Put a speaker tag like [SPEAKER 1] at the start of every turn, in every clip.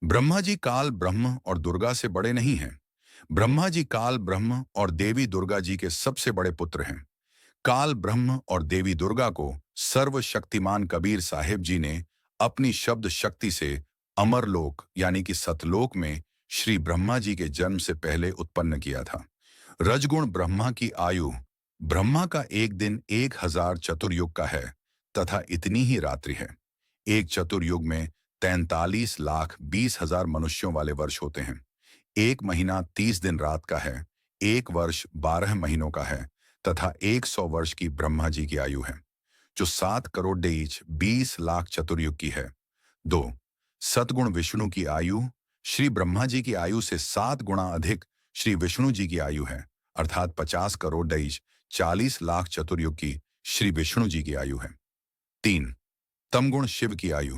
[SPEAKER 1] ब्रह्मा जी काल ब्रह्म और दुर्गा से बड़े नहीं हैं। ब्रह्मा जी काल ब्रह्म और देवी दुर्गा जी के सबसे बड़े पुत्र हैं। काल ब्रह्म और देवी दुर्गा को सर्वशक्तिमान कबीर साहिब जी ने अपनी शब्द शक्ति से अमरलोक यानी कि सतलोक में श्री ब्रह्मा जी के जन्म से पहले उत्पन्न किया था। रजगुण ब्रह्मा की आयु ब्रह्मा का एक दिन 1000 चतुर्युग का है तथा इतनी ही रात्रि है। एक चतुर्युग में 43,20,000 मनुष्यों वाले वर्ष होते हैं। एक महीना 30 दिन रात का है। एक वर्ष 12 महीनों का है तथा 100 वर्ष की ब्रह्मा जी की आयु है, जो 7 करोड़ डेज 20 लाख चतुर्युग की है। 2. सतगुण विष्णु की आयु श्री ब्रह्मा जी की आयु से 7 गुना अधिक श्री विष्णु जी की आयु है, अर्थात 50 करोड़ डेज 40 लाख चतुर्युग की श्री विष्णु जी की आयु है। 3. तमगुण शिव की आयु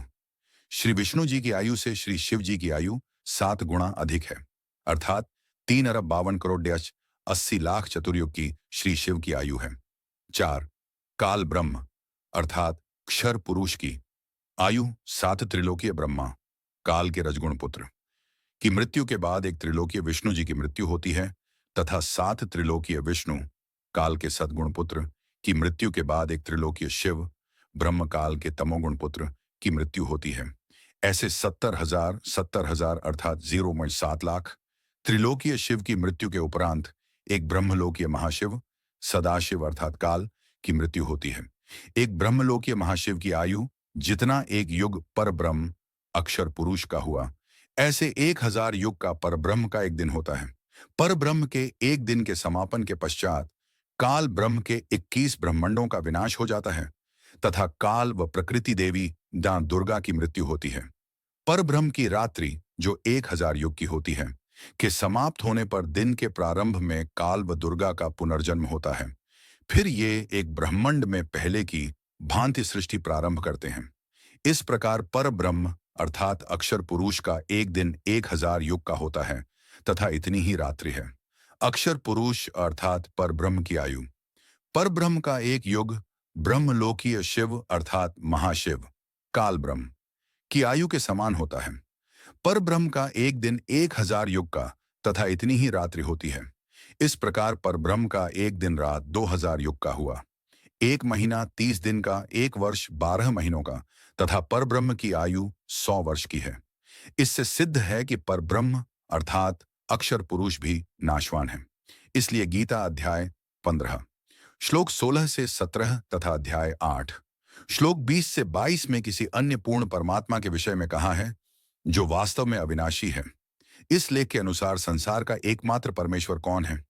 [SPEAKER 1] श्री विष्णु जी की आयु से श्री शिव जी की आयु 7 गुना अधिक है, अर्थात 3,52 करोड़ डेज 80 लाख चतुर्युग की श्री शिव की आयु है। 4. काल ब्रह्म अर्थात क्षर पुरुष की आयु 7 त्रिलोकीय ब्रह्मा काल के रजगुण पुत्र की मृत्यु के बाद एक त्रिलोकीय विष्णु जी की मृत्यु होती है तथा 7 त्रिलोकीय विष्णु काल के सद्गुण पुत्र की मृत्यु के बाद एक त्रिलोकीय शिव ब्रह्म काल के तमोगुण पुत्र की मृत्यु होती है। ऐसे 70,000 अर्थात 0.7 लाख त्रिलोकीय शिव की मृत्यु के उपरांत एक ब्रह्मलोकीय महाशिव सदाशिव अर्थात काल की मृत्यु होती है। एक ब्रह्मलोकीय महाशिव की आयु जितना एक युग पर ब्रह्म अक्षर पुरुष का हुआ, ऐसे 1000 युग का परब्रह्म का एक दिन होता है। परब्रह्म के एक दिन के समापन के पश्चात काल ब्रह्म के 21 ब्रह्मंडों का विनाश हो जाता है तथा काल व प्रकृति देवी दां दुर्गा की मृत्यु होती है। परब्रह्म की रात्रि जो 1000 युग की होती है के समाप्त होने पर दिन के प्रारंभ में काल व दुर्गा का पुनर्जन्म होता है। फिर ये एक ब्रह्मांड में पहले की भांति सृष्टि प्रारंभ करते हैं। इस प्रकार परब्रह्म अर्थात अक्षर पुरुष का एक दिन 1000 युग का होता है तथा इतनी ही रात्रि है। अक्षर पुरुष अर्थात परब्रह्म की आयु परब्रह्म का एक युग ब्रह्मलोकीय शिव अर्थात महाशिव काल ब्रह्म की आयु के समान होता है। परब्रह्म का एक दिन 1000 युग का तथा इतनी ही रात्रि होती है। इस प्रकार परब्रह्म का एक दिन रात 2000 युग का हुआ। एक महीना 30 दिन का, एक वर्ष 12 महीनों का तथा परब्रह्म की आयु 100 वर्ष की है। इससे सिद्ध है कि परब्रह्म अर्थात अक्षर पुरुष भी नाशवान है। इसलिए गीता अध्याय 15 श्लोक 16 से 17 तथा अध्याय 8 श्लोक 20 से 22 में किसी अन्य पूर्ण परमात्मा के विषय में कहा है, जो वास्तव में अविनाशी है। इस लेख के अनुसार संसार का एकमात्र परमेश्वर कौन है?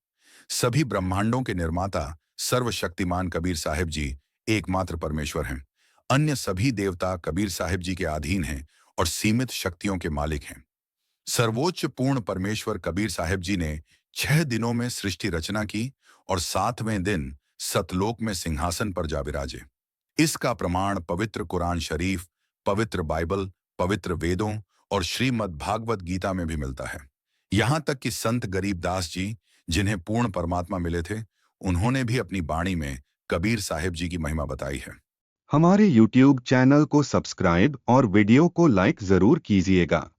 [SPEAKER 1] सभी ब्रह्मांडों के निर्माता सर्वशक्तिमान कबीर साहिब जी एकमात्र परमेश्वर हैं। अन्य सभी देवता कबीर साहिब जी के अधीन हैं और सीमित शक्तियों के मालिक हैं। सर्वोच्च पूर्ण परमेश्वर कबीर साहिब जी ने 6 दिनों में सृष्टि रचना की और 7वें दिन सतलोक में सिंहासन पर जा विराजे। इसका प्रमाण पवित्र कुरान शरीफ, पवित्र बाइबल, पवित्र वेदों और श्रीमद् भागवत गीता में भी मिलता है। यहाँ तक कि संत गरीबदास जी, जिन्हें पूर्ण परमात्मा मिले थे, उन्होंने भी अपनी बाणी में कबीर साहिब जी की महिमा बताई है।
[SPEAKER 2] हमारे YouTube चैनल को सब्सक्राइब और वीडियो को लाइक जरूर कीजिएगा।